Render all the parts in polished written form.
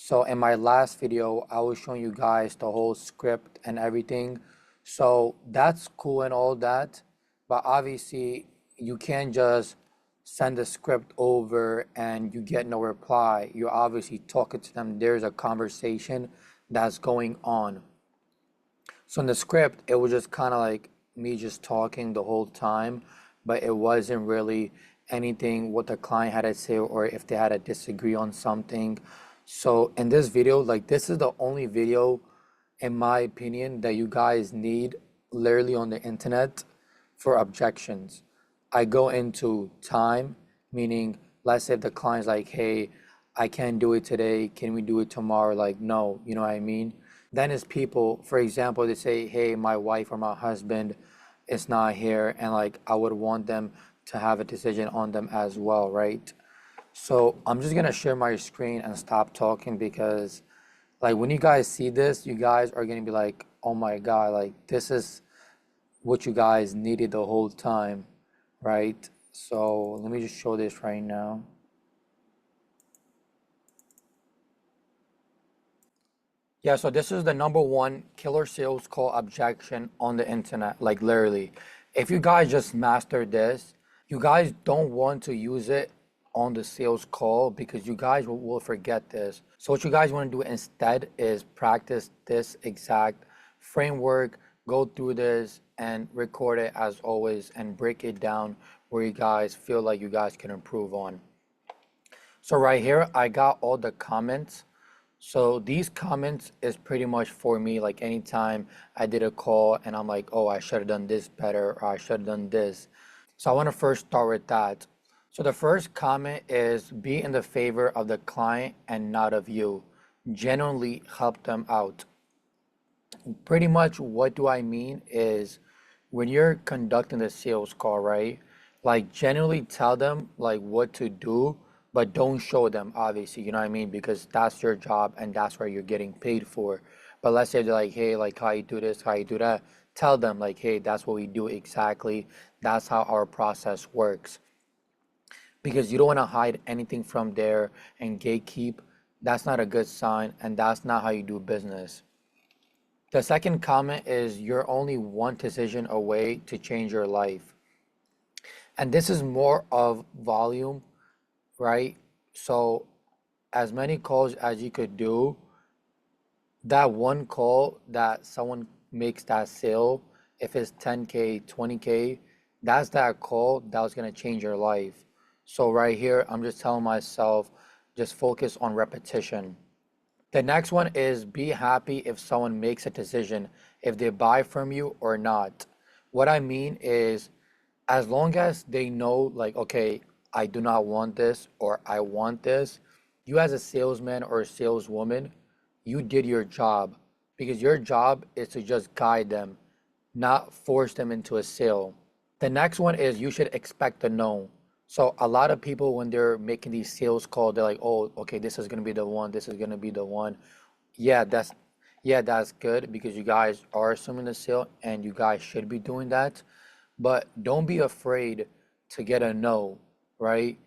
So in my last video, I was showing you guys the whole script and everything. So that's cool and all that, but obviously you can't just send the script over and you get no reply. You're obviously talking to them. There's a conversation that's going on. So in the script, it was just kind of like me just talking the whole time, but it wasn't really anything what the client had to say or if they had to disagree on something. So in this video, like this is the only video, in my opinion, that you guys need literally on the internet for objections. I go into time, meaning let's say if the client's like, hey, I can't do it today, can we do it tomorrow? Like, no, you know what I mean? Then it's people, for example, they say, hey, my wife or my husband is not here, and like I would want them to have a decision on them as well, right? So I'm just gonna share my screen and stop talking because like when you guys see this, you guys are gonna be like, oh my God, like this is what you guys needed the whole time, right? So let me just show this right now. Yeah, so this is the number one killer sales call objection on the internet, like literally. If you guys just master this, you guys don't want to use it on the sales call because you guys will forget this. So what you guys want to do instead is practice this exact framework, go through this and record it as always and break it down where you guys feel like you guys can improve on. So right here, I got all the comments. So these comments is pretty much for me, like anytime I did a call and I'm like, oh, I should have done this better or I should have done this. So I want to first start with that. So the first comment is be in the favor of the client and not of you. Genuinely help them out. Pretty much what do I mean is when you're conducting the sales call, right? Like genuinely tell them like what to do, but don't show them obviously, you know what I mean? Because that's your job and that's where you're getting paid for. But let's say they're like, hey, like how you do this, how you do that. Tell them like, hey, that's what we do exactly. That's how our process works. Because you don't want to hide anything from there and gatekeep. That's not a good sign and that's not how you do business. The second comment is you're only one decision away to change your life. And this is more of volume, right? So as many calls as you could do, that one call that someone makes that sale, if it's 10K, 20K, that's that call that was going to change your life. So right here, I'm just telling myself, just focus on repetition. The next one is be happy if someone makes a decision, if they buy from you or not. What I mean is, as long as they know, like, okay, I do not want this or I want this, you as a salesman or a saleswoman, you did your job because your job is to just guide them, not force them into a sale. The next one is you should expect a no. So a lot of people when they're making these sales calls, they're like, oh, okay, this is gonna be the one, this is gonna be the one. Yeah, that's good because you guys are assuming the sale and you guys should be doing that. But don't be afraid to get a no, right?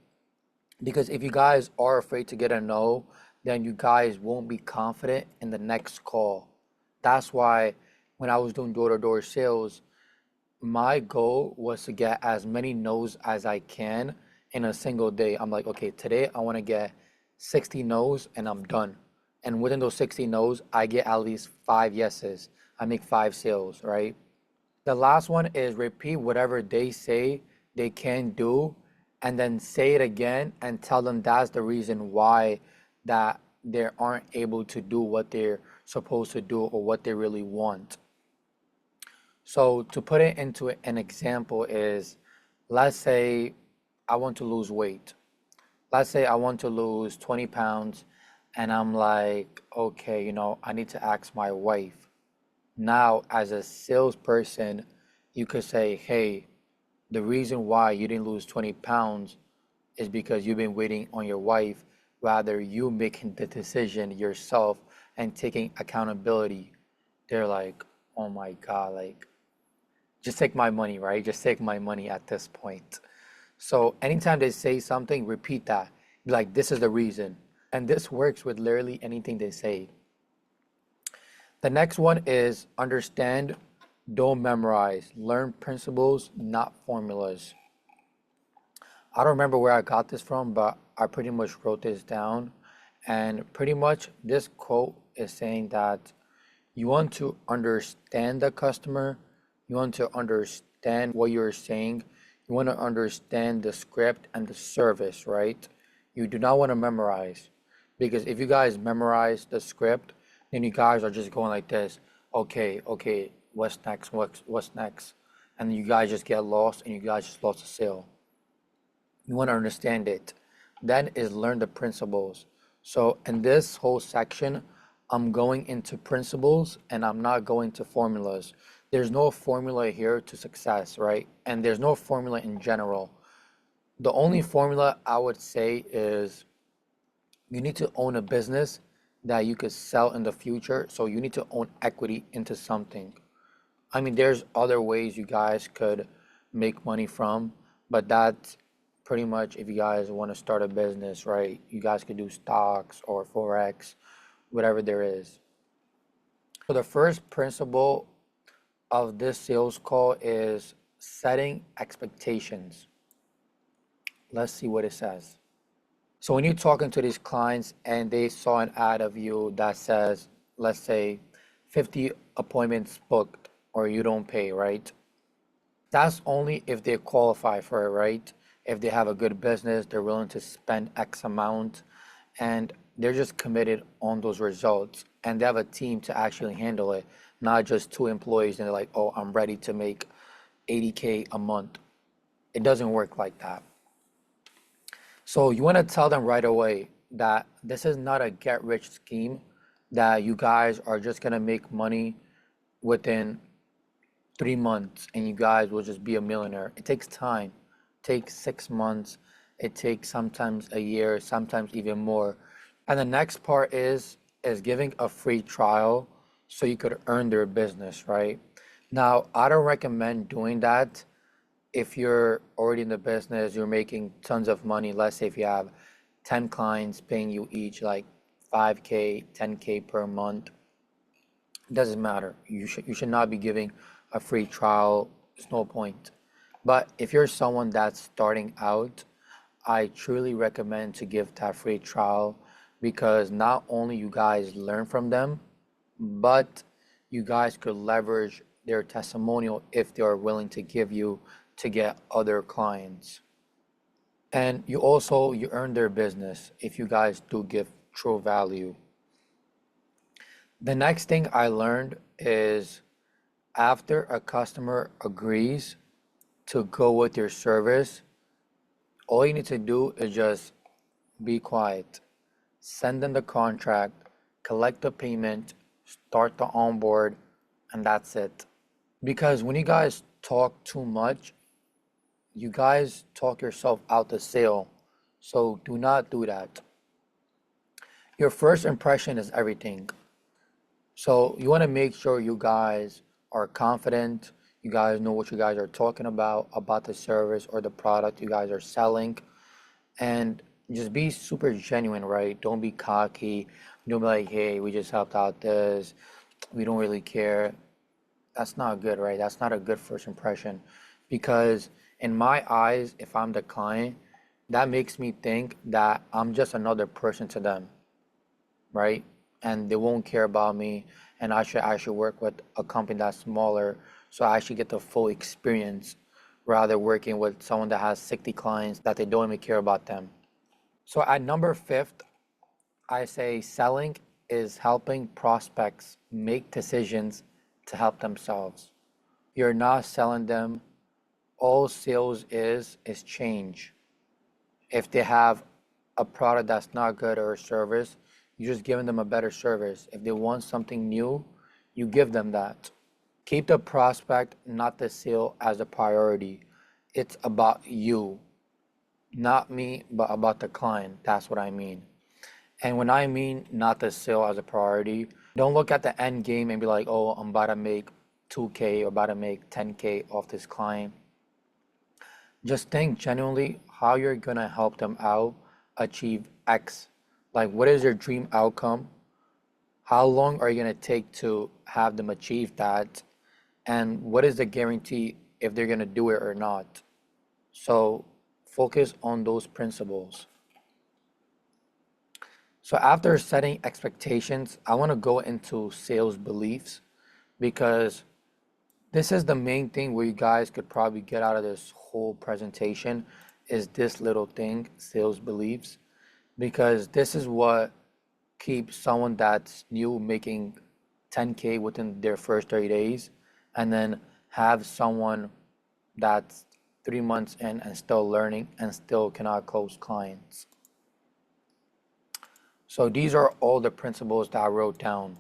Because if you guys are afraid to get a no, then you guys won't be confident in the next call. That's why when I was doing door-to-door sales, my goal was to get as many no's as I can in a single day. I'm like, okay, today I want to get 60 no's and I'm done. And within those 60 no's, I get at least 5 yeses. I make 5 sales, right? The last one is repeat whatever they say they can do and then say it again and tell them that's the reason why that they aren't able to do what they're supposed to do or what they really want. So to put it into an example is, let's say I want to lose weight. Let's say I want to lose 20 pounds and I'm like, okay, I need to ask my wife. Now, as a salesperson, you could say, hey, the reason why you didn't lose 20 pounds is because you've been waiting on your wife, rather you making the decision yourself and taking accountability. They're like, oh my God, like, just take my money, right? Just take my money at this point. So anytime they say something, repeat that. Be like, this is the reason. And this works with literally anything they say. The next one is understand, don't memorize. Learn principles, not formulas. I don't remember where I got this from, but I pretty much wrote this down. And pretty much this quote is saying that you want to understand the customer, you want to understand what you're saying, you want to understand the script and the service, right? You do not want to memorize. Because if you guys memorize the script, then you guys are just going like this, okay, okay, what's next, what's next? And you guys just get lost and you guys just lost the sale. You want to understand it. Then is learn the principles. So in this whole section, I'm going into principles and I'm not going to formulas. There's no formula here to success, right? And there's no formula in general. The only formula I would say is you need to own a business that you could sell in the future. So you need to own equity into something. I mean, there's other ways you guys could make money from, but that's pretty much if you guys want to start a business, right? You guys could do stocks or Forex, whatever there is. So the first principle of this sales call is setting expectations. Let's see what it says. So when you're talking to these clients and they saw an ad of you that says, let's say 50 appointments booked or you don't pay, right? That's only if they qualify for it, right? If they have a good business, they're willing to spend X amount and they're just committed on those results and they have a team to actually handle it, not just two employees and they're like, oh, I'm ready to make 80K a month. It doesn't work like that. So you want to tell them right away that this is not a get rich scheme, that you guys are just going to make money within 3 months and you guys will just be a millionaire. It takes time. It takes 6 months. It takes sometimes a year, sometimes even more. And the next part is giving a free trial so you could earn their business, right? Now, I don't recommend doing that if you're already in the business, you're making tons of money. Let's say if you have 10 clients paying you each like 5K, 10K per month, it doesn't matter. You should not be giving a free trial. There's no point. But if you're someone that's starting out, I truly recommend to give that free trial because not only you guys learn from them, but you guys could leverage their testimonial if they are willing to give you to get other clients. And you earn their business if you guys do give true value. The next thing I learned is after a customer agrees to go with your service, all you need to do is just be quiet. Send them the contract, collect the payment, start the onboard, and that's it. Because when you guys talk too much, you guys talk yourself out the sale. So do not do that. Your first impression is everything. So you want to make sure you guys are confident, you guys know what you guys are talking about the service or the product you guys are selling, and just be super genuine, right? Don't be cocky. Don't be like, hey, we just helped out this. We don't really care. That's not good, right? That's not a good first impression because in my eyes, if I'm the client, that makes me think that I'm just another person to them, right? And they won't care about me and I should work with a company that's smaller so I should get the full experience rather working with someone that has 60 clients that they don't even care about them. So at number fifth, I say selling is helping prospects make decisions to help themselves. You're not selling them. All sales is change. If they have a product that's not good or a service, you're just giving them a better service. If they want something new, you give them that. Keep the prospect, not the sale, as a priority. It's about you, not me, but about the client. That's what I mean. And when I mean not the sale as a priority, don't look at the end game and be like, oh, I'm about to make 2K or about to make 10K off this client. Just think genuinely how you're gonna help them out achieve X Like, what is your dream outcome? How long are you going to take to have them achieve that? And what is the guarantee if they're going to do it or not? So focus on those principles. So after setting expectations, I want to go into sales beliefs because this is the main thing where you guys could probably get out of this whole presentation is this little thing, sales beliefs, because this is what keeps someone that's new making 10K within their first 30 days and then have someone that's 3 months in and still learning and still cannot close clients. So these are all the principles that I wrote down.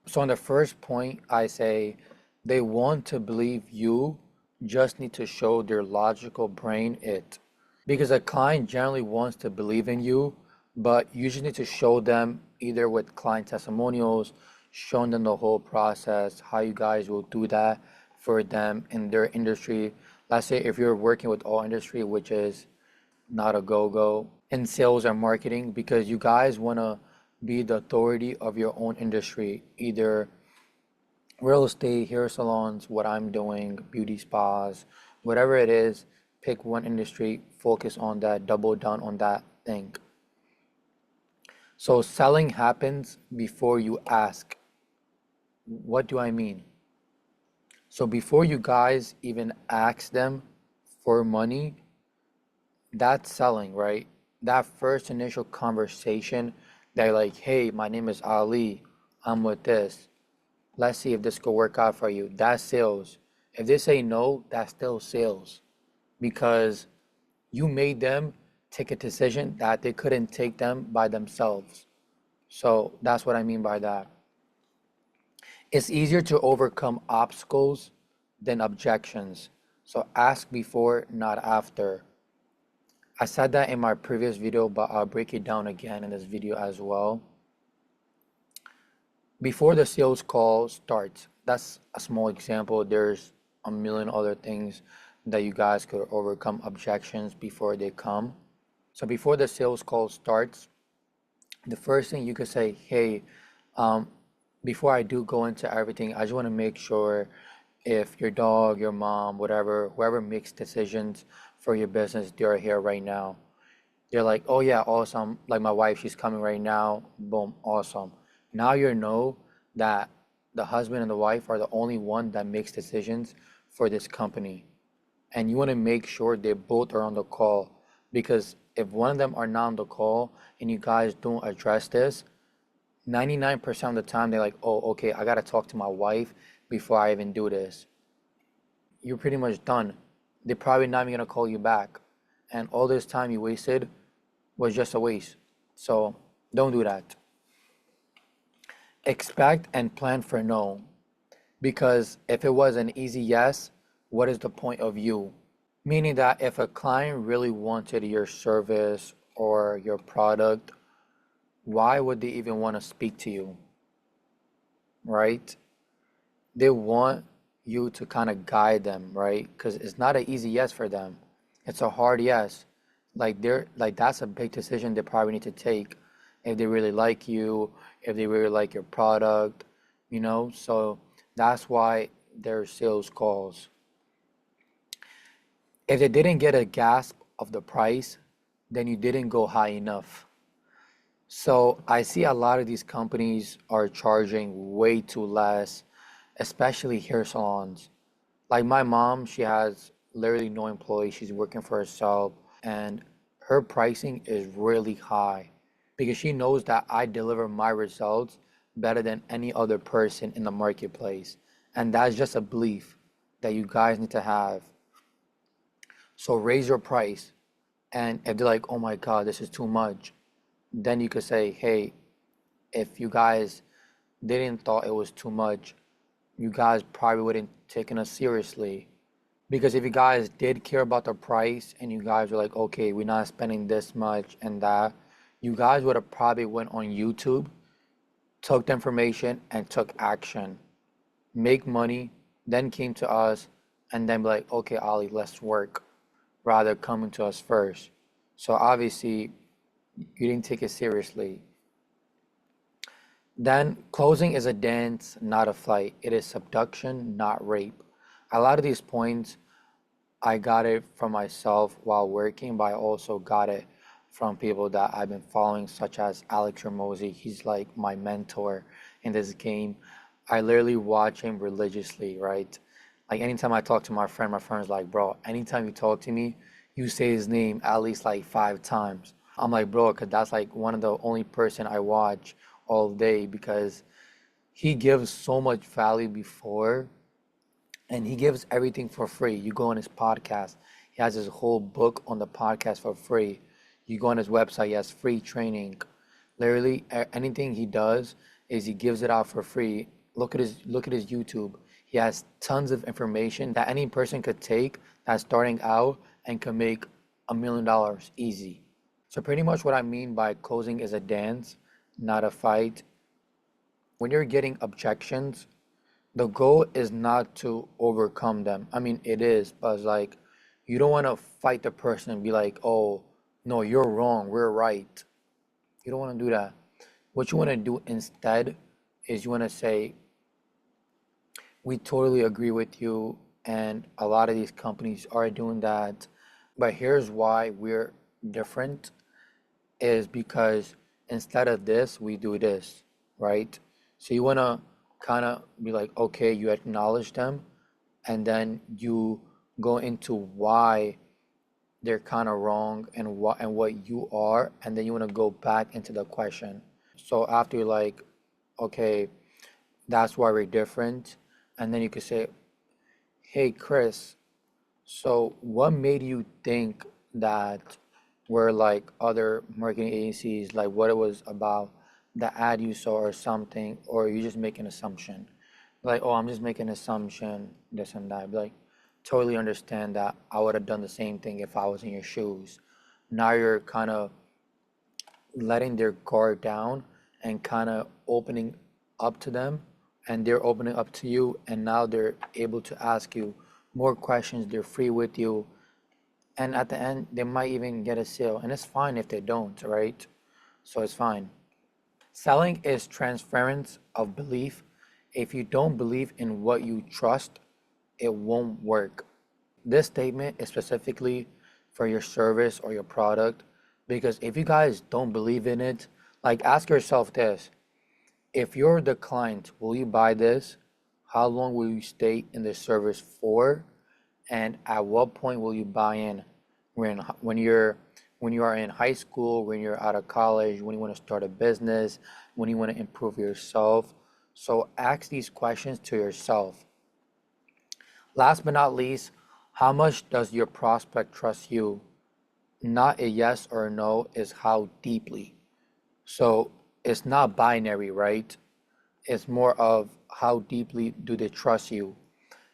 So on the first point, I say they want to believe you, just need to show their logical brain it. Because a client generally wants to believe in you, but you just need to show them either with client testimonials, showing them the whole process, how you guys will do that for them in their industry. Let's say if you're working with all industry, which is not a go-go in sales and marketing, because you guys want to be the authority of your own industry, either real estate, hair salons, what I'm doing, beauty spas, whatever it is, pick one industry, focus on that, double down on that thing. So selling happens before you ask. What do I mean? So before you guys even ask them for money, that's selling, right? That first initial conversation, they're like, hey, my name is Ali, I'm with this. Let's see if this could work out for you. That's sales. If they say no, that's still sales because you made them take a decision that they couldn't take them by themselves. So that's what I mean by that. It's easier to overcome obstacles than objections. So ask before, not after. I said that in my previous video, but I'll break it down again in this video as well. Before the sales call starts, that's a small example. There's a million other things that you guys could overcome objections before they come. So before the sales call starts, the first thing you could say, hey, before I do go into everything, I just want to make sure if your dog, your mom, whatever, whoever makes decisions for your business, they're here right now. They're like, oh yeah, awesome. Like my wife, she's coming right now. Boom, awesome. Now you know that the husband and the wife are the only one that makes decisions for this company. And you want to make sure they both are on the call because if one of them are not on the call and you guys don't address this, 99% of the time they're like, oh, okay, I got to talk to my wife before I even do this. You're pretty much done. They're probably not even going to call you back. And all this time you wasted was just a waste. So don't do that. Expect and plan for no. Because if it was an easy yes, what is the point of you? Meaning that if a client really wanted your service or your product, why would they even want to speak to you? Right? They want you to kind of guide them, right? Because it's not an easy yes for them. It's a hard yes. Like that's a big decision they probably need to take if they really like you, if they really like your product, you know? So that's why there's sales calls. If they didn't get a gasp of the price, then you didn't go high enough. So I see a lot of these companies are charging way too less, especially hair salons. Like my mom, she has literally no employees. She's working for herself, and her pricing is really high because she knows that I deliver my results better than any other person in the marketplace. And that's just a belief that you guys need to have. So raise your price. And if they're like, oh my God, this is too much, then you could say, hey, if you guys didn't thought it was too much, you guys probably wouldn't taken us seriously. Because if you guys did care about the price and you guys were like, okay, we're not spending this much and that, you guys would have probably went on YouTube, took the information and took action, make money, then came to us and then be like, okay, Ali, let's work, rather coming to us first. So obviously you didn't take it seriously. Then closing is a dance, not a fight. It is subduction, not rape. A lot of these points I got it from myself while working, but I also got it from people that I've been following, such as Alex Ramosi. He's like my mentor in this game. I literally watch him religiously, right? Like anytime I talk to my friend's like, bro, anytime you talk to me, you say his name at least like 5 times. I'm like, bro, because that's like one of the only person I watch all day because he gives so much value before and he gives everything for free. You go on his podcast, he has his whole book on the podcast for free. You go on his website, he has free training. Literally, anything he does is he gives it out for free. Look at his YouTube. He has tons of information that any person could take that's starting out and can make $1 million easy. So pretty much what I mean by closing is a dance, not a fight. When you're getting objections, the goal is not to overcome them. I mean, it is, but it's like you don't want to fight the person and be like, oh, no, you're wrong, we're right. You don't want to do that. What you want to do instead is you want to say, we totally agree with you, and a lot of these companies are doing that. But here's why we're different is because instead of this, we do this, right? So you want to kind of be like, okay, you acknowledge them, and then you go into why they're kind of wrong and what you are, and then you want to go back into the question. So after you're like, okay, that's why we're different, and then you could say, hey, Chris, so what made you think that we're like other marketing agencies, like what it was about the ad you saw or something, or you just make an assumption? Like, oh, I'm just making an assumption, this and that. Be like, totally understand that. I would have done the same thing if I was in your shoes. Now you're kind of letting their guard down and kind of opening up to them, and they're opening up to you, and now they're able to ask you more questions. They're free with you, and at the end, they might even get a sale, and it's fine if they don't, right? So it's fine. Selling is transference of belief. If you don't believe in what you trust, it won't work. This statement is specifically for your service or your product because if you guys don't believe in it, like ask yourself this: if you're the client, will you buy this? How long will you stay in the service for? And at what point will you buy in? When you are in high school, when you're out of college, when you want to start a business, when you want to improve yourself. So ask these questions to yourself. Last but not least, how much does your prospect trust you? Not a yes or a no, is how deeply. So it's not binary, right? It's more of how deeply do they trust you?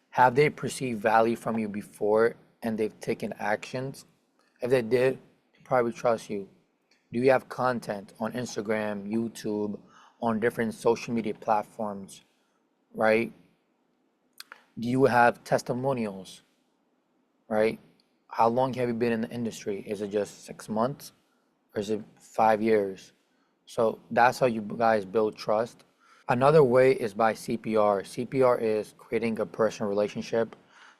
Have they perceived value from you before and they've taken actions? If they did, they probably trust you. Do you have content on Instagram, YouTube, on different social media platforms, right? Do you have testimonials, right? How long have you been in the industry? Is it just 6 months or is it 5 years? So that's how you guys build trust. Another way is by CPR. CPR is creating a personal relationship.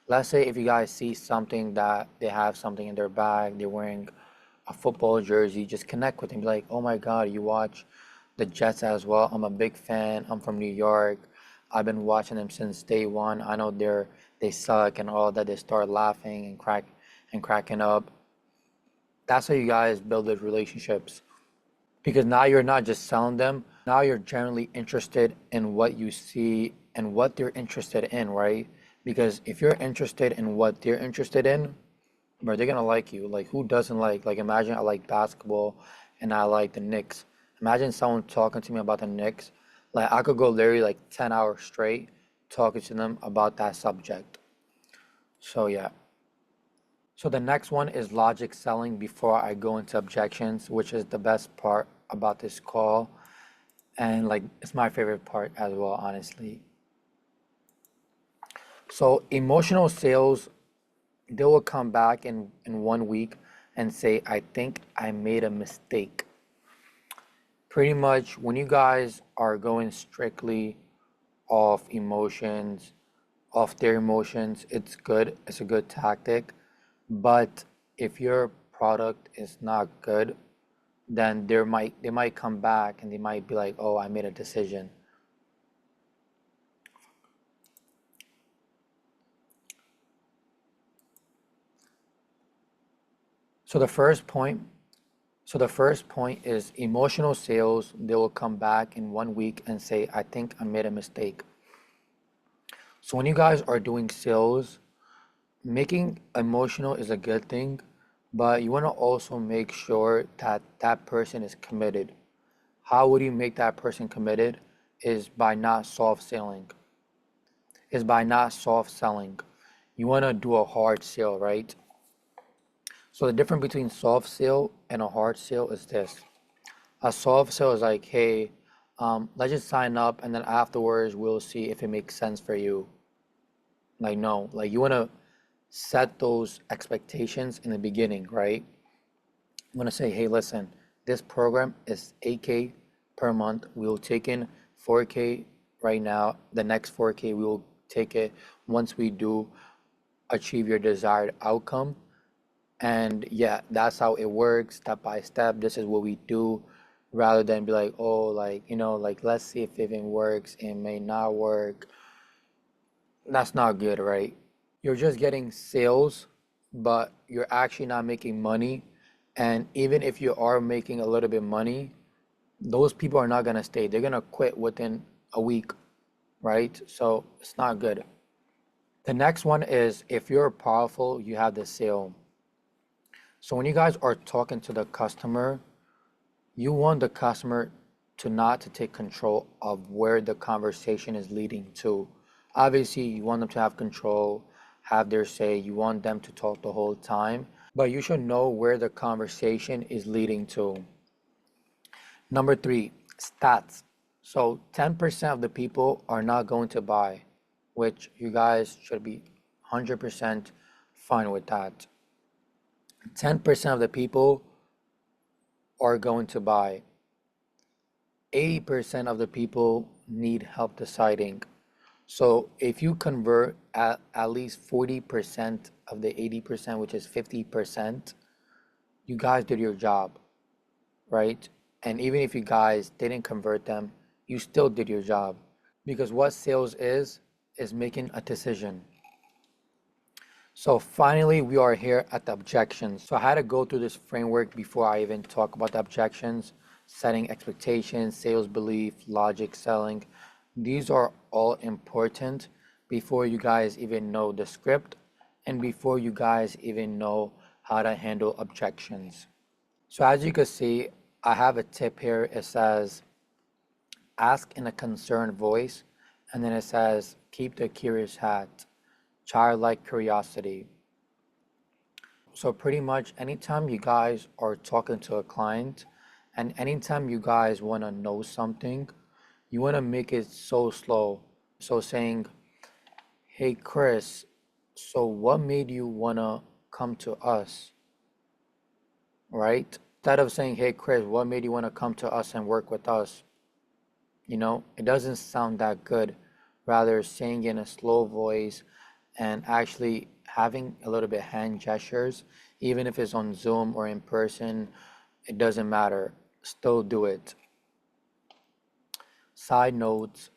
Let's say if you guys see something that they have something in their bag, they're wearing a football jersey, just connect with them. Be like, oh my God, you watch the Jets as well. I'm a big fan. I'm from New York. I've been watching them since day one. I know they suck and all that. They start laughing and cracking up. That's how you guys build those relationships. Because now you're not just selling them, now you're generally interested in what you see and what they're interested in, right? Because if you're interested in what they're interested in, bro, they're gonna like you. Like who doesn't like imagine I like basketball and I like the Knicks. Imagine someone talking to me about the Knicks. Like I could go literally like 10 hours straight talking to them about that subject. So yeah. So the next one is logic selling before I go into objections, which is the best part about this call. And like it's my favorite part as well, honestly. So emotional sales, they will come back in 1 week and say, I think I made a mistake. Pretty much when you guys are going strictly off emotions, off their emotions, it's good. It's a good tactic. But if your product is not good, then they might come back and they might be like, "Oh, I made a decision." So the first point, so the first point is emotional sales. They will come back in 1 week and say, "I think I made a mistake." So when you guys are doing sales, making emotional is a good thing, but you want to also make sure that that person is committed. How would you make that person committed? Is by not soft selling. Is by not soft selling. You want to do a hard sale, right? So the difference between soft sale and a hard sale is this. A soft sale is like, hey, let's just sign up and then afterwards we'll see if it makes sense for you. Like, no, like you want to set those expectations in the beginning, right? You want to say, hey, listen, this program is 8K per month. We'll take in 4K right now. The next 4K, we will take it once we do achieve your desired outcome. And yeah, that's how it works, step by step. This is what we do, rather than be like, oh, like, like, let's see if it even works. It may not work. That's not good, right? You're just getting sales, but you're actually not making money. And even if you are making a little bit money, those people are not gonna stay. They're gonna quit within a week, right? So it's not good. The next one is if you're powerful, you have the sale. So when you guys are talking to the customer, you want the customer to not to take control of where the conversation is leading to. Obviously, you want them to have control, have their say. You want them to talk the whole time, but you should know where the conversation is leading to. Number three, stats. So 10% of the people are not going to buy, which you guys should be 100% fine with that. 10% of the people are going to buy. 80% of the people need help deciding. So if you convert at least 40% of the 80%, which is 50%, you guys did your job, right? And even if you guys didn't convert them, you still did your job. Because what sales is making a decision. So finally, we are here at the objections. So I had to go through this framework before I even talk about the objections: setting expectations, sales belief, logic, selling. These are all important before you guys even know the script and before you guys even know how to handle objections. So as you can see, I have a tip here. It says, ask in a concerned voice, and then it says, keep the curious hat, childlike curiosity. So pretty much anytime you guys are talking to a client and anytime you guys want to know something, you want to make it so slow. So saying, hey Chris, so what made you want to come to us, right? Instead of saying, hey Chris, what made you want to come to us and work with us? It doesn't sound that good. Rather, saying in a slow voice and actually having a little bit hand gestures, even if it's on Zoom or in person, it doesn't matter. Still do it. Side notes.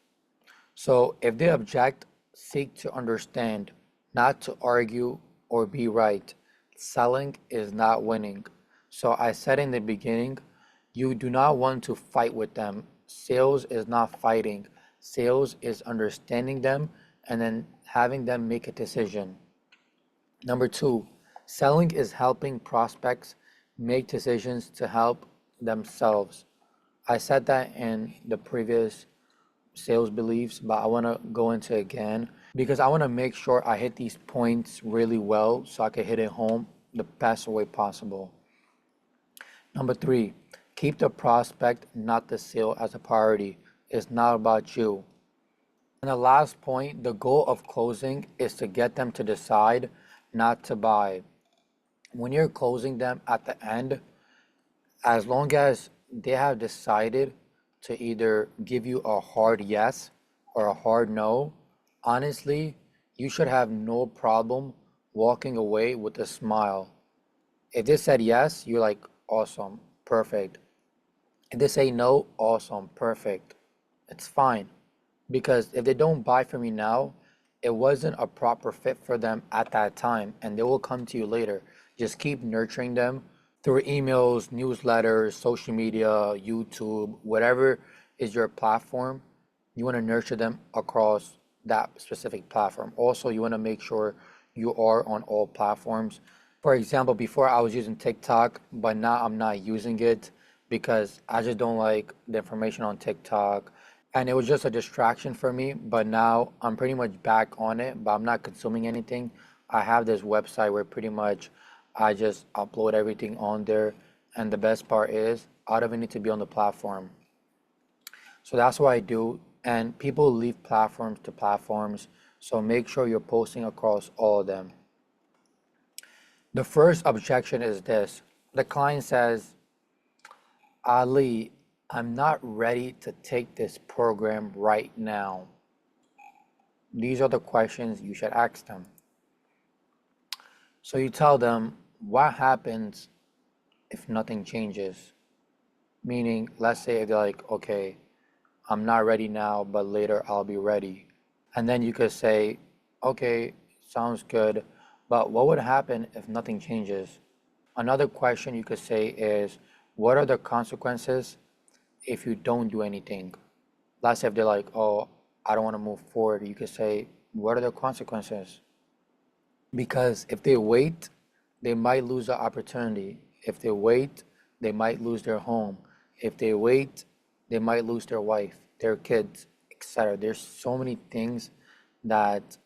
So if they object, seek to understand, not to argue or be right. Selling is not winning. So I said in the beginning, you do not want to fight with them. Sales is not fighting. Sales is understanding them and then having them make a decision. Number two, selling is helping prospects make decisions to help themselves. I said that in the previous sales beliefs, but I want to go into it again because I want to make sure I hit these points really well so I can hit it home the best way possible. Number three, keep the prospect, not the sale, as a priority. It's not about you. And the last point, the goal of closing is to get them to decide not to buy. When you're closing them at the end, as long as they have decided to either give you a hard yes or a hard no, honestly, you should have no problem walking away with a smile. If they said yes, you're like, awesome, perfect. If they say no, awesome, perfect. It's fine. Because if they don't buy from you now, it wasn't a proper fit for them at that time, and they will come to you later. Just keep nurturing them through emails, newsletters, social media, YouTube, whatever is your platform. You want to nurture them across that specific platform. Also, you want to make sure you are on all platforms. For example, before I was using TikTok, but now I'm not using it because I just don't like the information on TikTok. And it was just a distraction for me. But now I'm pretty much back on it, but I'm not consuming anything. I have this website where pretty much I just upload everything on there. And the best part is I don't even need to be on the platform. So that's what I do. And people leave platforms to platforms. So make sure you're posting across all of them. The first objection is this. The client says, Ali, I'm not ready to take this program right now. These are the questions you should ask them. So you tell them, what happens if nothing changes? Meaning, let's say they're like, okay, I'm not ready now, but later I'll be ready. And then you could say, okay, sounds good, but what would happen if nothing changes? Another question you could say is, what are the consequences if you don't do anything? Let's say if they're like, oh, I don't want to move forward, you could say, what are the consequences? Because if they wait, they might lose the opportunity. If they wait, they might lose their home. If they wait, they might lose their wife, their kids, etc. There's so many things that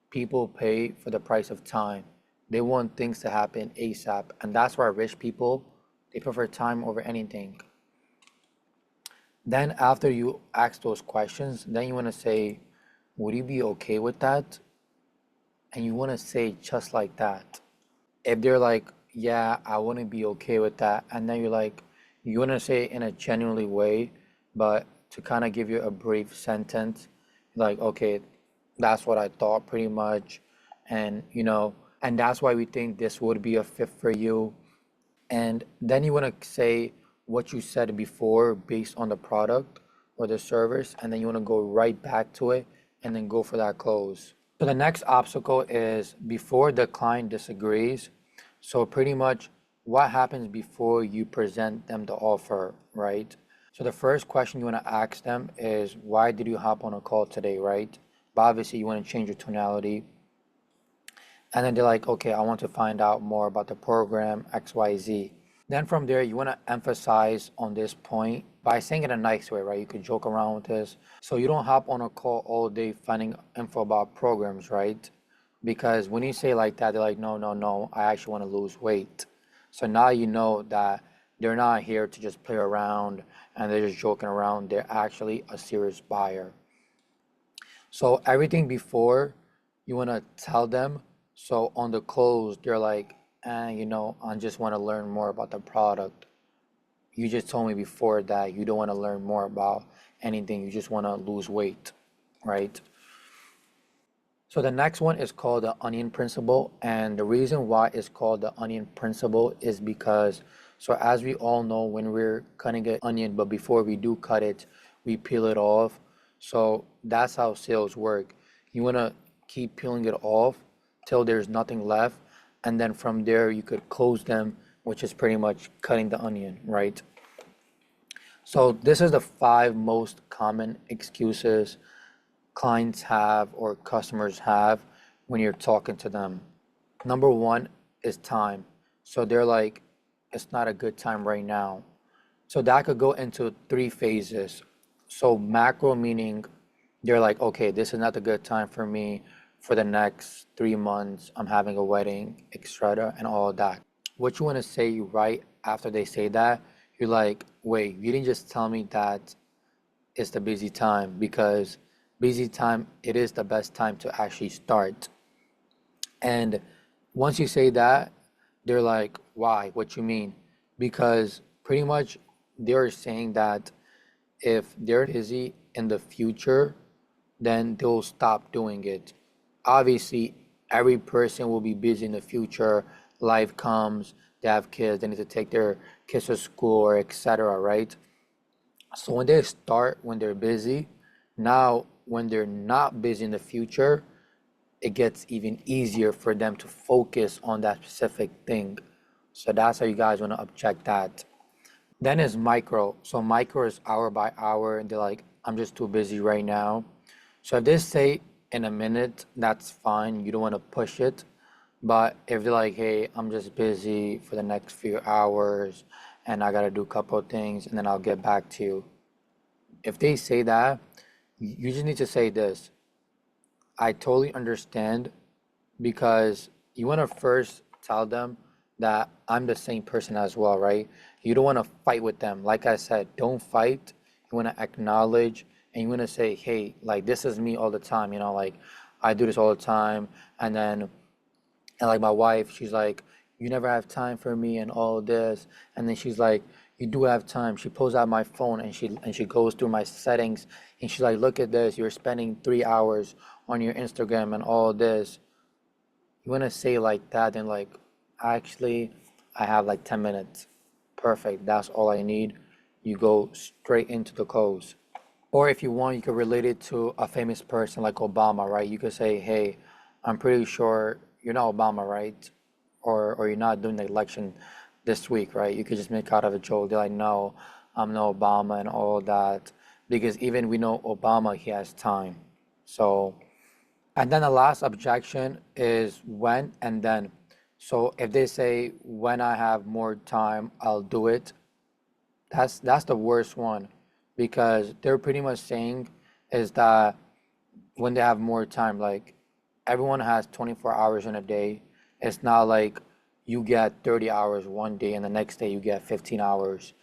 people pay for the price of time. They want things to happen ASAP. And that's why rich people, they prefer time over anything. Then after you ask those questions, then you want to say, would you be okay with that? And you want to say just like that. If they're like, yeah, I wouldn't be okay with that, and then you're like, you want to say it in a genuinely way, but to kind of give you a brief sentence, like, okay, that's what I thought pretty much, and and that's why we think this would be a fit for you. And then you want to say what you said before based on the product or the service, and then you want to go right back to it and then go for that close. So the next obstacle is before the client disagrees. So pretty much what happens before you present them the offer, right? So the first question you want to ask them is, why did you hop on a call today, right? But obviously you want to change your tonality. And then they're like, okay, I want to find out more about the program XYZ. Then from there, you want to emphasize on this point by saying it in a nice way, right? You could joke around with this. So you don't hop on a call all day finding info about programs, right? Because when you say like that, they're like, no, no, no, I actually want to lose weight. So now you know that they're not here to just play around and they're just joking around. They're actually a serious buyer. So everything before you want to tell them. So on the close, they're like, I just want to learn more about the product. You just told me before that you don't want to learn more about anything. You just want to lose weight, right? So the next one is called the onion principle. And the reason why it's called the onion principle is because, so as we all know, when we're cutting an onion, but before we do cut it, we peel it off. So that's how sales work. You want to keep peeling it off till there's nothing left. And then from there, you could close them, which is pretty much cutting the onion, right? So this is the 5 most common excuses clients have or customers have when you're talking to them. Number 1 is time. So they're like, it's not a good time right now. So that could go into 3 phases. So macro meaning they're like, okay, this is not a good time for me for the next 3 months. I'm having a wedding, etc., and all of that. What you want to say right after they say that, you're like, wait, you didn't just tell me that it's the busy time, because busy time, it is the best time to actually start. And once you say that, they're like, why? What you mean? Because pretty much they're saying that if they're busy in the future, then they'll stop doing it. Obviously, every person will be busy in the future. Life comes, they have kids, they need to take their kids to school or etc., right? So when they start, when they're busy, now when they're not busy in the future, it gets even easier for them to focus on that specific thing. So that's how you guys want to object that. Then is micro. So micro is hour by hour, and they're like, I'm just too busy right now. So if they say in a minute, that's fine. You don't want to push it. But if they're like, hey, I'm just busy for the next few hours and I gotta do a couple of things and then I'll get back to you. If they say that, you just need to say this. I totally understand, because you want to first tell them that I'm the same person as well, right? You don't want to fight with them. Like I said, don't fight. You want to acknowledge, and you want to say, hey, like this is me all the time, like I do this all the time. And like my wife, she's like, you never have time for me and all this. And then she's like, you do have time. She pulls out my phone and she goes through my settings and she's like, look at this. You're spending 3 hours on your Instagram and all this. You want to say like that, and like, actually, I have like 10 minutes. Perfect. That's all I need. You go straight into the close. Or if you want, you could relate it to a famous person like Obama, right? You could say, hey, I'm pretty sure you're not Obama, right? Or you're not doing the election this week, right? You could just make out of a joke. They're like, no, I'm no Obama and all that. Because even we know Obama, he has time. So, and then the last objection is when and then. So if they say, when I have more time, I'll do it, that's the worst one, because they're pretty much saying is that when they have more time, like everyone has 24 hours in a day. It's not like you get 30 hours one day and the next day you get 15 hours.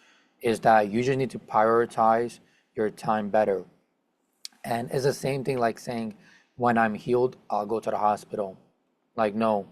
Is that you just need to prioritize your time better. And it's the same thing like saying, when I'm healed, I'll go to the hospital. Like, no,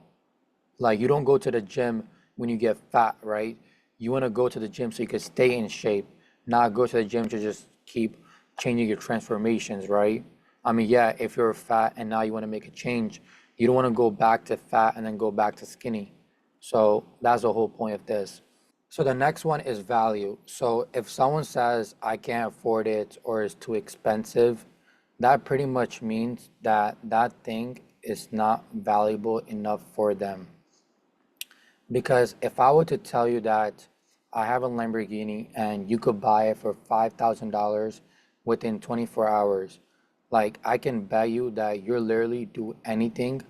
like you don't go to the gym when you get fat, right? You want to go to the gym so you can stay in shape, not go to the gym to just keep changing your transformations, right? I mean, yeah, if you're fat and now you want to make a change, you don't want to go back to fat and then go back to skinny. So that's the whole point of this. So the next one is value. So if someone says, I can't afford it or it's too expensive, that pretty much means that that thing is not valuable enough for them. Because if I were to tell you that I have a Lamborghini and you could buy it for $5,000 within 24 hours, like I can bet you that you'll literally do anything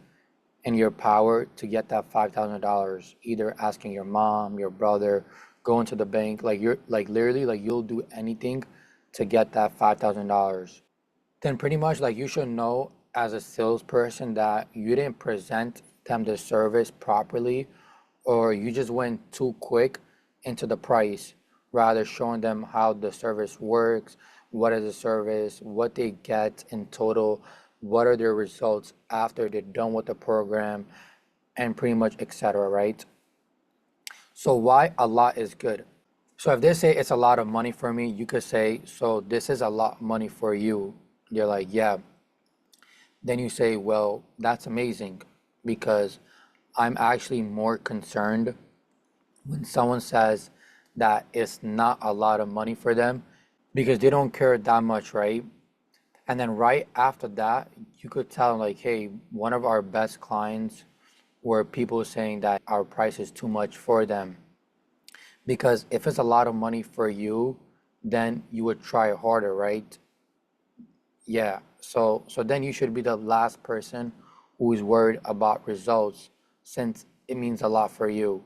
in your power to get that $5,000, either asking your mom, your brother, going to the bank, like you're like literally like you'll do anything to get that $5,000. Then pretty much like you should know as a salesperson that you didn't present them the service properly, or you just went too quick into the price rather showing them how the service works, what is the service, what they get in total, what are their results after they're done with the program, and pretty much etc., right? So why a lot is good. So if they say it's a lot of money for me, you could say, so this is a lot of money for you. They're like, yeah. Then you say, well, that's amazing, because I'm actually more concerned when someone says that it's not a lot of money for them, because they don't care that much, right? And then right after that, you could tell them like, hey, one of our best clients were people saying that our price is too much for them. Because if it's a lot of money for you, then you would try harder, right? Yeah. So then you should be the last person who is worried about results, since it means a lot for you.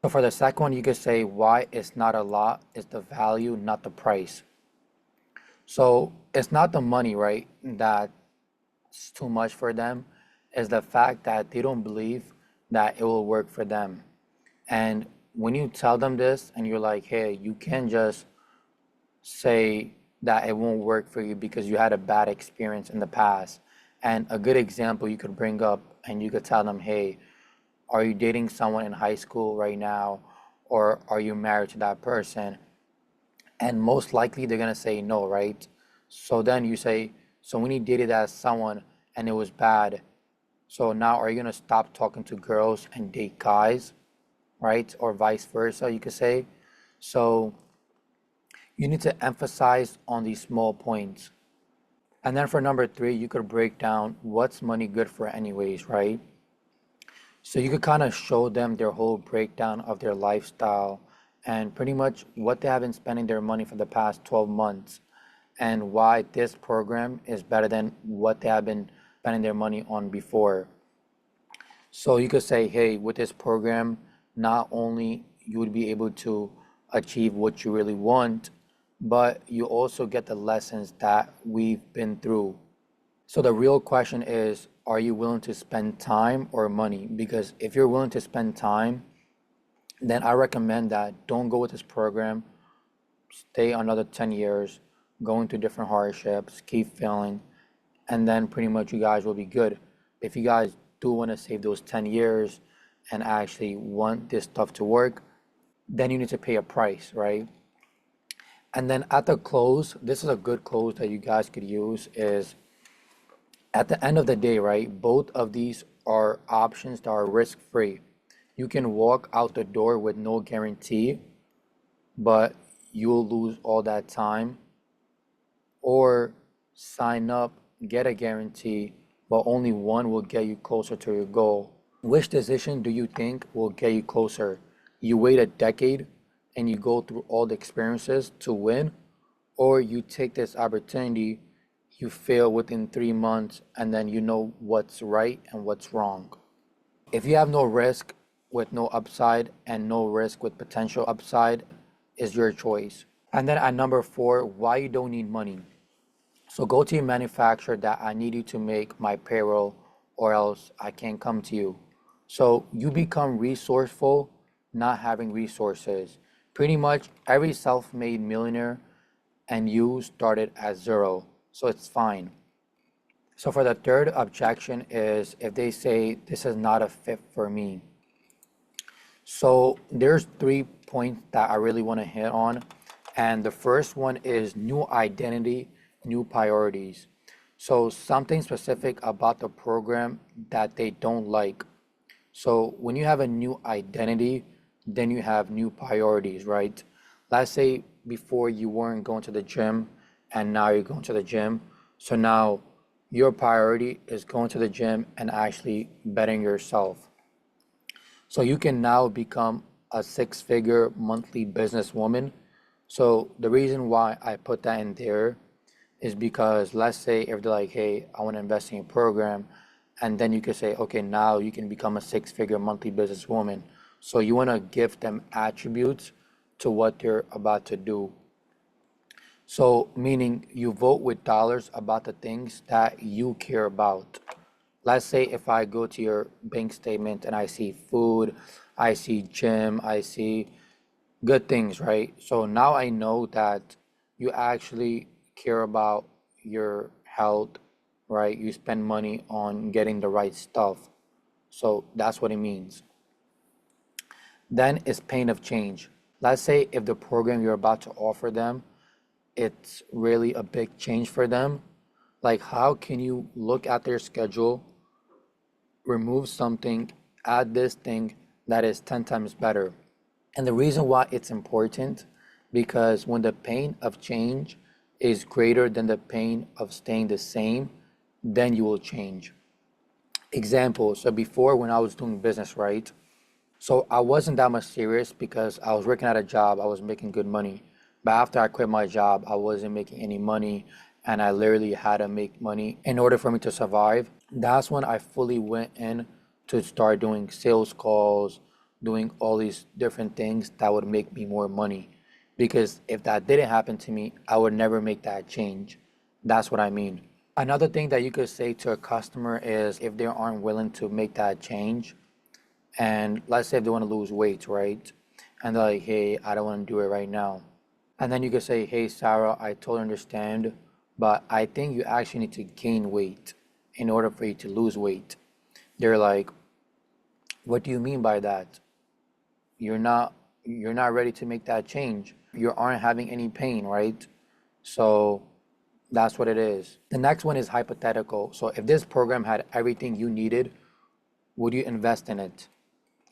So for the second one, you could say why it's not a lot is the value, not the price. So it's not the money, right, that's too much for them. It's the fact that they don't believe that it will work for them. And when you tell them this and you're like, hey, you can't just say that it won't work for you because you had a bad experience in the past. And a good example you could bring up, and you could tell them, hey, are you dating someone in high school right now? Or are you married to that person? And most likely they're gonna say no, right? So then you say, so when you dated as someone and it was bad, so now are you gonna stop talking to girls and date guys, right? Or vice versa, you could say. So you need to emphasize on these small points. And then for number three, you could break down what's money good for anyways, right? So you could kind of show them their whole breakdown of their lifestyle and pretty much what they have been spending their money for the past 12 months and why this program is better than what they have been spending their money on before. So you could say, hey, with this program, not only you would be able to achieve what you really want, but you also get the lessons that we've been through. So the real question is, are you willing to spend time or money? Because if you're willing to spend time, then I recommend that don't go with this program, stay another 10 years, going through different hardships, keep failing, and then pretty much you guys will be good. If you guys do want to save those 10 years and actually want this stuff to work, then you need to pay a price, right? And then at the close, this is a good close that you guys could use is at the end of the day, right? Both of these are options that are risk free. You can walk out the door with no guarantee, but you'll lose all that time, or sign up, get a guarantee, but only one will get you closer to your goal. Which decision do you think will get you closer? You wait a decade and you go through all the experiences to win, or you take this opportunity, you fail within 3 months, and then you know what's right and what's wrong. If you have no risk with no upside and no risk with potential upside, is your choice. And then at number four, why you don't need money. So go to your manufacturer that I need you to make my payroll or else I can't come to you. So you become resourceful, not having resources. Pretty much every self-made millionaire and you started at zero. So it's fine. So for the third objection is if they say this is not a fit for me. So there's 3 points that I really want to hit on. And the first one is new identity, new priorities. So something specific about the program that they don't like. So when you have a new identity, then you have new priorities, right? Let's say before you weren't going to the gym and now you're going to the gym. So now your priority is going to the gym and actually bettering yourself. So you can now become a six-figure monthly businesswoman. So the reason why I put that in there is because let's say if they're like, hey, I want to invest in your program, and then you could say, okay, now you can become a six-figure monthly businesswoman. So you want to give them attributes to what they're about to do. So meaning you vote with dollars about the things that you care about. Let's say if I go to your bank statement and I see food, I see gym, I see good things, right? So now I know that you actually care about your health, right? You spend money on getting the right stuff. So that's what it means. Then is pain of change. Let's say if the program you're about to offer them, it's really a big change for them. Like how can you look at their schedule, remove something, add this thing that is 10 times better? And the reason why it's important, because when the pain of change is greater than the pain of staying the same, then you will change. Example, so before when I was doing business, right? So I wasn't that much serious because I was working at a job, I was making good money. But after I quit my job, I wasn't making any money and I literally had to make money in order for me to survive. That's when I fully went in to start doing sales calls, doing all these different things that would make me more money. Because if that didn't happen to me, I would never make that change. That's what I mean. Another thing that you could say to a customer is if they aren't willing to make that change, and let's say if they want to lose weight, right? And they're like, hey, I don't want to do it right now. And then you could say, hey, Sarah, I totally understand, but I think you actually need to gain weight in order for you to lose weight. They're like, what do you mean by that? You're not ready to make that change. you aren't having any pain, right? So that's what it is. The next one is hypothetical. So if this program had everything you needed, would you invest in it?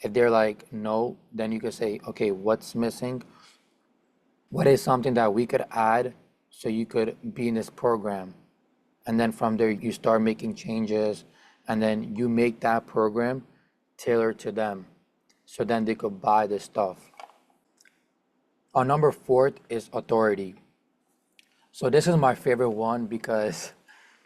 If they're like, no, then you could say, okay, what's missing? What is something that we could add so you could be in this program? And then from there, you start making changes, and then you make that program tailored to them. So then they could buy this stuff. Our number fourth is authority. So this is my favorite one because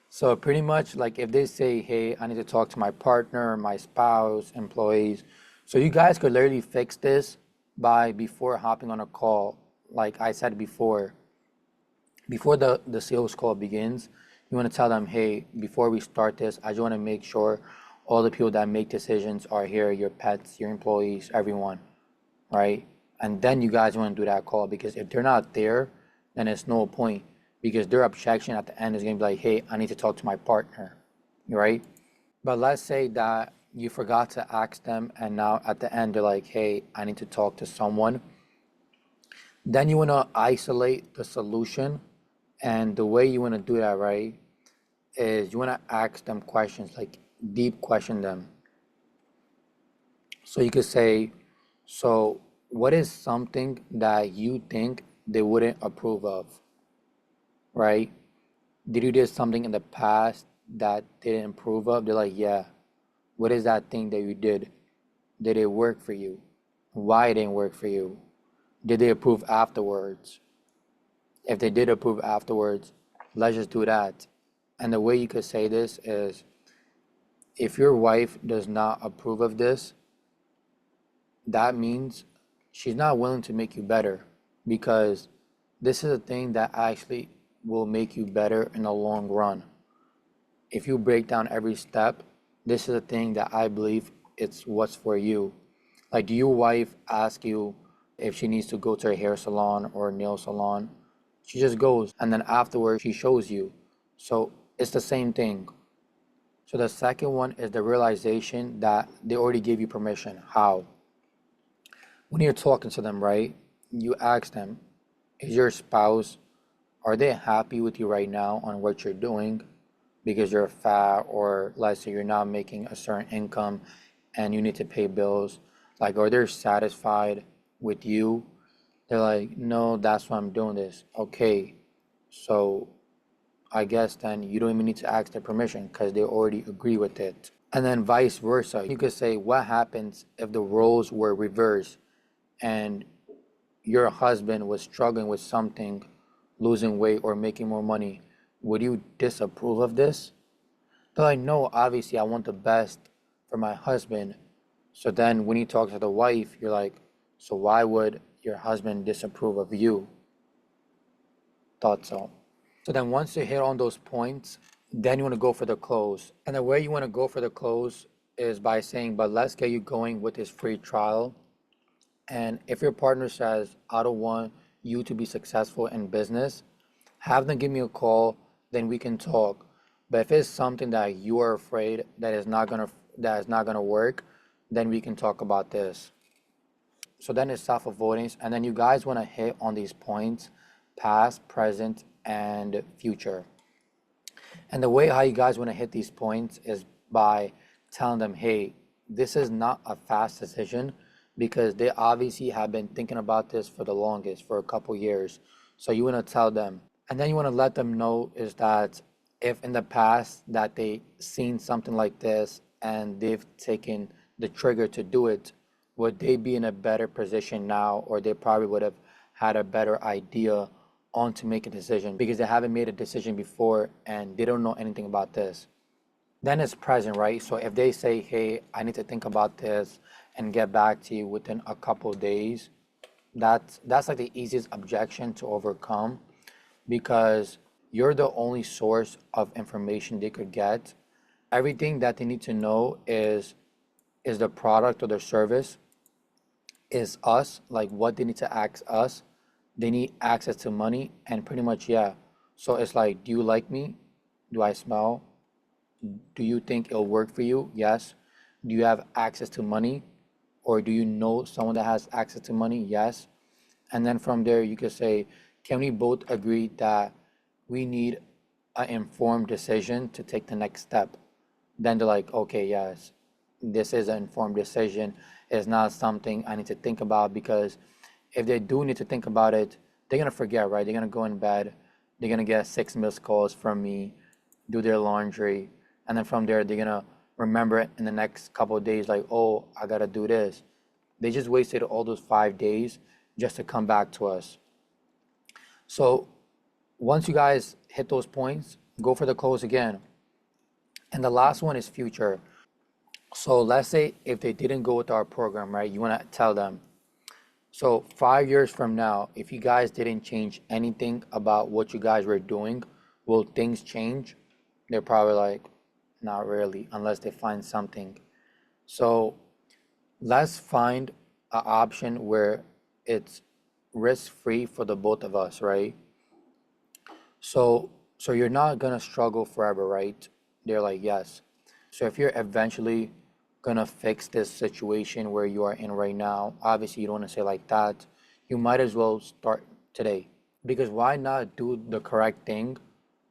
so pretty much like if they say, hey, I need to talk to my partner, my spouse, employees. So you guys could literally fix this by before hopping on a call. Like I said before the sales call begins, you want to tell them, hey, before we start this, I just want to make sure all the people that make decisions are here, your pets, your employees, everyone, right? And then you guys want to do that call because if they're not there, then it's no point because their objection at the end is going to be like, hey, I need to talk to my partner, right? But let's say that you forgot to ask them and now at the end they're like, hey, I need to talk to someone. Then you want to isolate the solution. And the way you want to do that, right, is you want to ask them questions, like deep question them. So you could say, so what is something that you think they wouldn't approve of, right? Did you do something in the past that they didn't approve of? They're like, yeah. What is that thing that you did? Did it work for you? Why it didn't work for you? Did they approve afterwards? If they did approve afterwards, let's just do that. And the way you could say this is if your wife does not approve of this, that means she's not willing to make you better because this is a thing that actually will make you better in the long run. If you break down every step, this is a thing that I believe it's what's for you. Like, do your wife ask you if she needs to go to a hair salon or a nail salon? She just goes, and then afterwards she shows you. So it's the same thing. So the second one is the realization that they already gave you permission. How? When you're talking to them, right? You ask them, is your spouse, are they happy with you right now on what you're doing? Because you're fat, or let's say you're not making a certain income and you need to pay bills. Like, are they satisfied with you? They're like, no, that's why I'm doing this. Okay, so I guess then you don't even need to ask their permission because they already agree with it. And then vice versa. You could say, what happens if the roles were reversed and your husband was struggling with something, losing weight or making more money? Would you disapprove of this? They're like, no, obviously I want the best for my husband. So then when you talk to the wife, you're like, so why would your husband disapprove of you? Thought so. So then once you hit on those points, then you want to go for the close. And the way you want to go for the close is by saying, but let's get you going with this free trial. And if your partner says, I don't want you to be successful in business, have them give me a call, then we can talk. But if it's something that you are afraid that is not gonna work, then we can talk about this. So then it's self-avoidance, and then you guys want to hit on these points: past, present, and future. And the way how you guys want to hit these points is by telling them, hey, this is not a fast decision because they obviously have been thinking about this for the longest, for a couple years. So you want to tell them. And then you want to let them know is that if in the past that they seen something like this and they've taken the trigger to do it, would they be in a better position now, or they probably would have had a better idea on to make a decision because they haven't made a decision before and they don't know anything about this. Then it's present, right? So if they say, hey, I need to think about this and get back to you within a couple days, that's like the easiest objection to overcome because you're the only source of information they could get. Everything that they need to know is the product or the service, is us, like what they need to ask us. They need access to money and pretty much, yeah. So it's like, do you like me? Do I smell? Do you think it'll work for you? Yes. Do you have access to money? Or do you know someone that has access to money? Yes. And then from there, you could say, can we both agree that we need an informed decision to take the next step? Then they're like, okay, yes, this is an informed decision. It's not something I need to think about, because if they do need to think about it, they're gonna forget, right? They're gonna go in bed, they're gonna get 6 missed calls from me, do their laundry, and then from there, they're gonna remember it in the next couple of days, like, oh, I gotta do this. They just wasted all those 5 days just to come back to us. So once you guys hit those points, go for the close again. And the last one is future. So let's say if they didn't go with our program, right? You want to tell them, so 5 years from now, if you guys didn't change anything about what you guys were doing, will things change? They're probably like, not really, unless they find something. So let's find an option where it's risk-free for the both of us, right? So you're not gonna struggle forever, right? They're like, yes. So if you're eventually gonna fix this situation where you are in right now, obviously you don't wanna say like that. You might as well start today. Because why not do the correct thing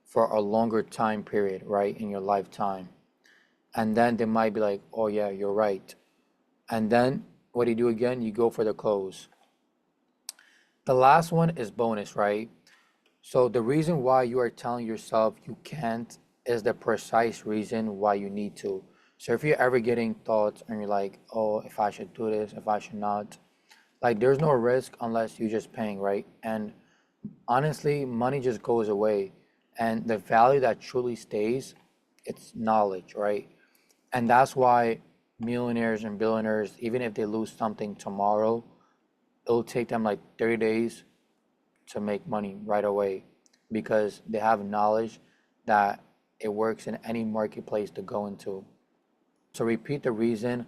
for a longer time period, right, in your lifetime? And then they might be like, oh yeah, you're right. And then what do you do again? You go for the close. The last one is bonus, right? So the reason why you are telling yourself you can't is the precise reason why you need to. So if you're ever getting thoughts and you're like, oh, if I should do this, if I should not, like there's no risk unless you're just paying, right? And honestly, money just goes away. And the value that truly stays, it's knowledge, right? And that's why millionaires and billionaires, even if they lose something tomorrow, it'll take them like 30 days to make money right away, because they have knowledge that it works in any marketplace to go into. So repeat the reason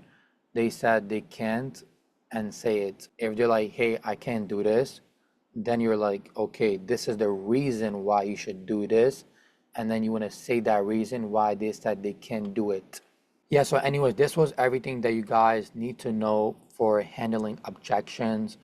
they said they can't and say it. If they're like, hey, I can't do this, then you're like, okay, this is the reason why you should do this. And then you want to say that reason why they said they can't do it. Yeah, so anyways, this was everything that you guys need to know for handling objections.